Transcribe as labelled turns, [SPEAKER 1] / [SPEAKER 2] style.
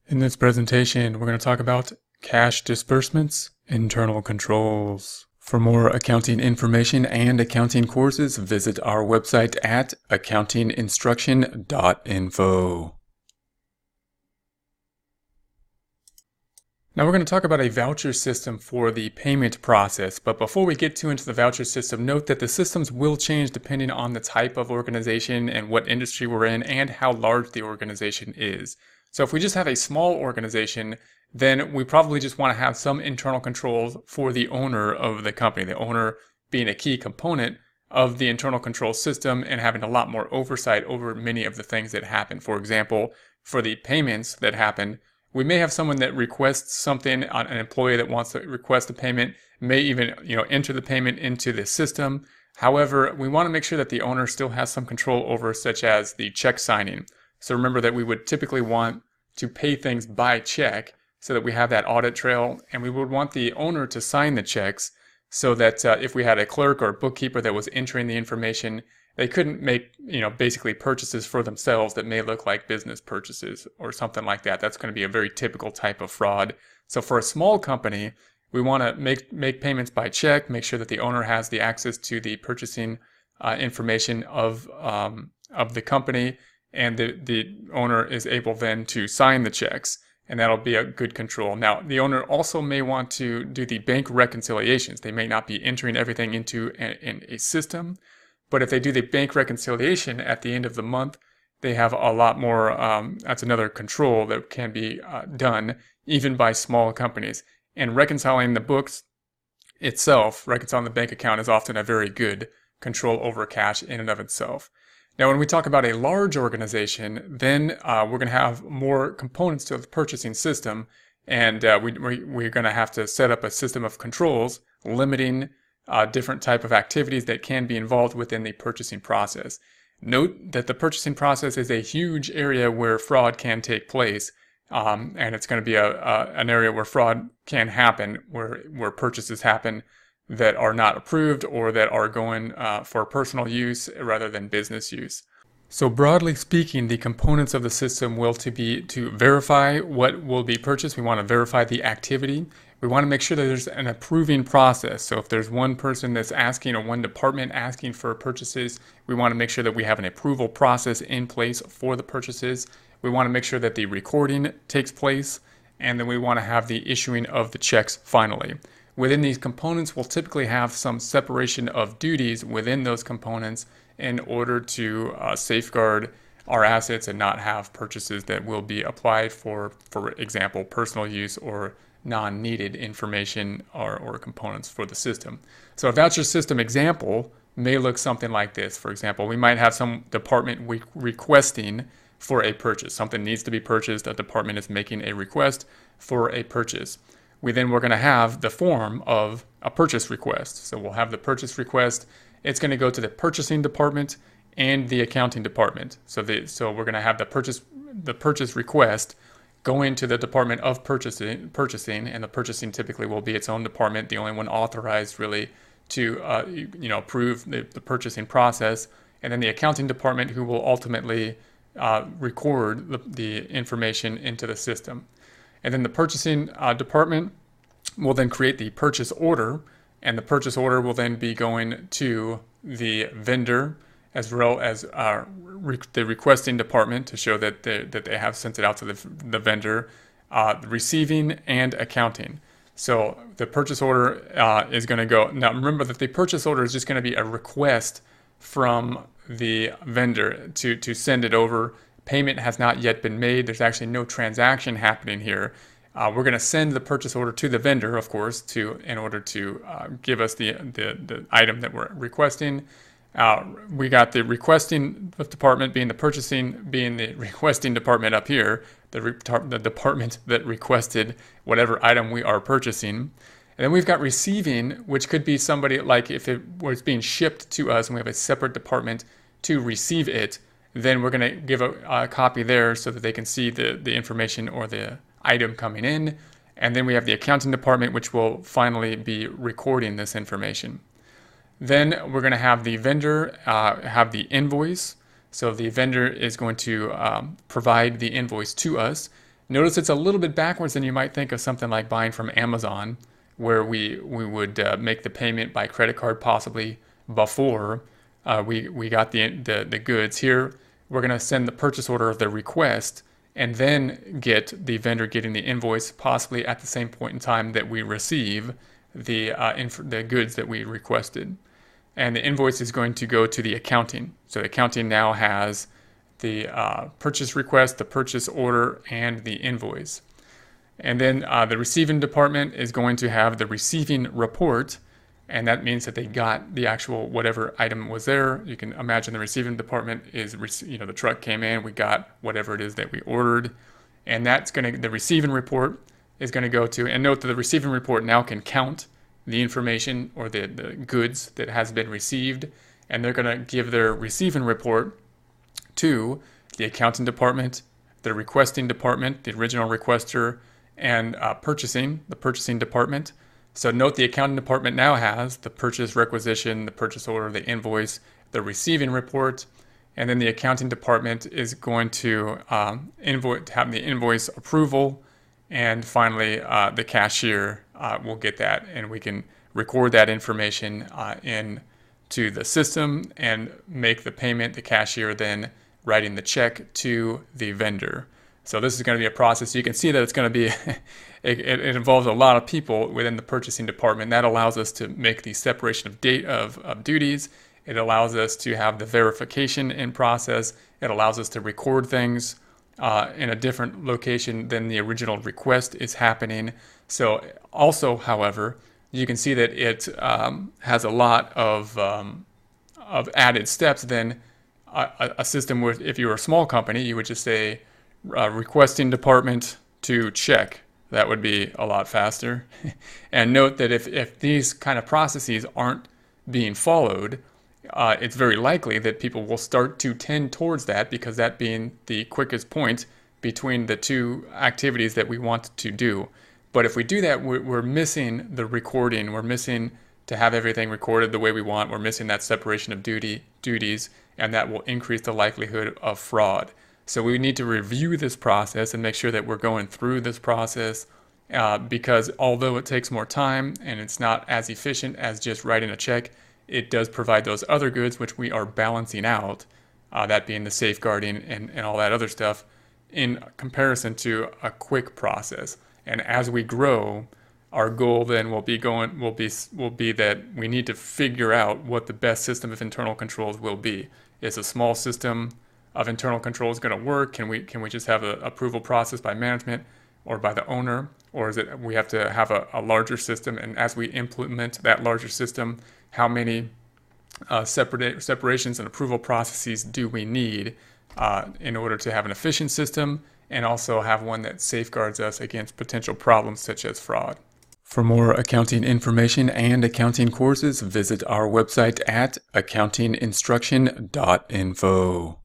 [SPEAKER 1] In this presentation, we're going to talk about cash disbursements, internal controls. For more accounting information and accounting courses, visit our website at accountinginstruction.info. Now we're going to talk about a voucher system for the payment process, but before we get too into the voucher system, note that the systems will change depending on the type of organization and what industry we're in and how large the organization is. So if we just have a small organization, then we probably just want to have some internal controls for the owner of the company, the owner being a key component of the internal control system and having a lot more oversight over many of the things that happen. For example, for the payments that happen, we may have someone that requests something, an employee that wants to request a payment, may even enter the payment into the system. However, we want to make sure that the owner still has some control over, such as the check signing. So remember that we would typically want to pay things by check so that we have that audit trail, and we would want the owner to sign the checks so that if we had a clerk or a bookkeeper that was entering the information, they couldn't make, basically purchases for themselves that may look like business purchases or something like that. That's going to be a very typical type of fraud. So for a small company, we want to make payments by check, make sure that the owner has the access to the purchasing information of the company, and the owner is able then to sign the checks, and that'll be a good control. Now, the owner also may want to do the bank reconciliations. They may not be entering everything into a system, but if they do the bank reconciliation at the end of the month, they have a lot more, that's another control that can be done even by small companies. And reconciling the books itself, reconciling the bank account, is often a very good control over cash in and of itself. Now, when we talk about a large organization, then we're going to have more components to the purchasing system, and we're going to have to set up a system of controls limiting different type of activities that can be involved within the purchasing process. Note that the purchasing process is a huge area where fraud can take place, and it's going to be an area where fraud can happen, where purchases happen that are not approved or that are going for personal use rather than business use. So broadly speaking, the components of the system will to verify what will be purchased. We want to verify the activity. We want to make sure that there's an approving process. So if there's one person that's asking or one department asking for purchases, we want to make sure that we have an approval process in place for the purchases. We want to make sure that the recording takes place, and then we want to have the issuing of the checks finally. Within these components, we'll typically have some separation of duties within those components in order to safeguard our assets and not have purchases that will be applied for example, personal use or non-needed information or components for the system. So a voucher system example may look something like this. For example, we might have some department requesting for a purchase. Something needs to be purchased. A department is making a request for a purchase. We're going to have the form of a purchase request. So we'll have the purchase request. It's going to go to the purchasing department and the accounting department. So we're going to have the purchase request go into the department of purchasing, and the purchasing typically will be its own department, the only one authorized really to approve the purchasing process, and then the accounting department, who will ultimately record the information into the system. And then the purchasing department will then create the purchase order, and the purchase order will then be going to the vendor as well as the requesting department to show that they have sent it out to the vendor, receiving and accounting. So the purchase order is going to go. Now remember that the purchase order is just going to be a request from the vendor to send it over. Payment has not yet been made. There's actually no transaction happening here. We're going to send the purchase order to the vendor, of course, in order to give us the item that we're requesting. We got the requesting department being the purchasing, being the requesting department up here, the department that requested whatever item we are purchasing. And then we've got receiving, which could be somebody like if it was being shipped to us and we have a separate department to receive it, then we're going to give a copy there so that they can see the information or the item coming in. And then we have the accounting department, which will finally be recording this information. Then we're going to have the vendor have the invoice. So the vendor is going to provide the invoice to us. Notice it's a little bit backwards than you might think of something like buying from Amazon, where we would make the payment by credit card possibly before we got the goods. Here, we're going to send the purchase order of the request and then get the vendor getting the invoice possibly at the same point in time that we receive the goods that we requested. And the invoice is going to go to the accounting. So the accounting now has the purchase request, the purchase order, and the invoice. And then the receiving department is going to have the receiving report, and that means that they got the actual whatever item was there. You can imagine the receiving department is, the truck came in, we got whatever it is that we ordered, and the receiving report is going to go to, and note that the receiving report now can count the information or the goods that has been received, and they're going to give their receiving report to the accounting department, the requesting department, the original requester, and the purchasing department. So note the accounting department now has the purchase requisition, the purchase order, the invoice, the receiving report, and then the accounting department is going to have the invoice approval, and finally the cashier will get that, and we can record that information into the system and make the payment. The cashier then writing the check to the vendor. So this is going to be a process. You can see that it's going to be, it involves a lot of people within the purchasing department. That allows us to make the separation of duties. It allows us to have the verification in process. It allows us to record things in a different location than the original request is happening. So also, however, you can see that it has a lot of added steps than a system where, if you were a small company, you would just say requesting department to check. That would be a lot faster. And note that if these kind of processes aren't being followed, it's very likely that people will start to tend towards that, because that being the quickest point between the two activities that we want to do. But if we do that, we're missing the recording. We're missing to have everything recorded the way we want. We're missing that separation of duties, and that will increase the likelihood of fraud. So we need to review this process and make sure that we're going through this process, because although it takes more time and it's not as efficient as just writing a check, it does provide those other goods which we are balancing out, that being the safeguarding and all that other stuff, in comparison to a quick process. And as we grow, our goal then will be that we need to figure out what the best system of internal controls will be. Is a small system of internal controls going to work? Can we just have an approval process by management or by the owner, or is it we have to have a larger system? And as we implement that larger system, how many separations and approval processes do we need in order to have an efficient system, and also have one that safeguards us against potential problems such as fraud? For more accounting information and accounting courses, visit our website at accountinginstruction.info.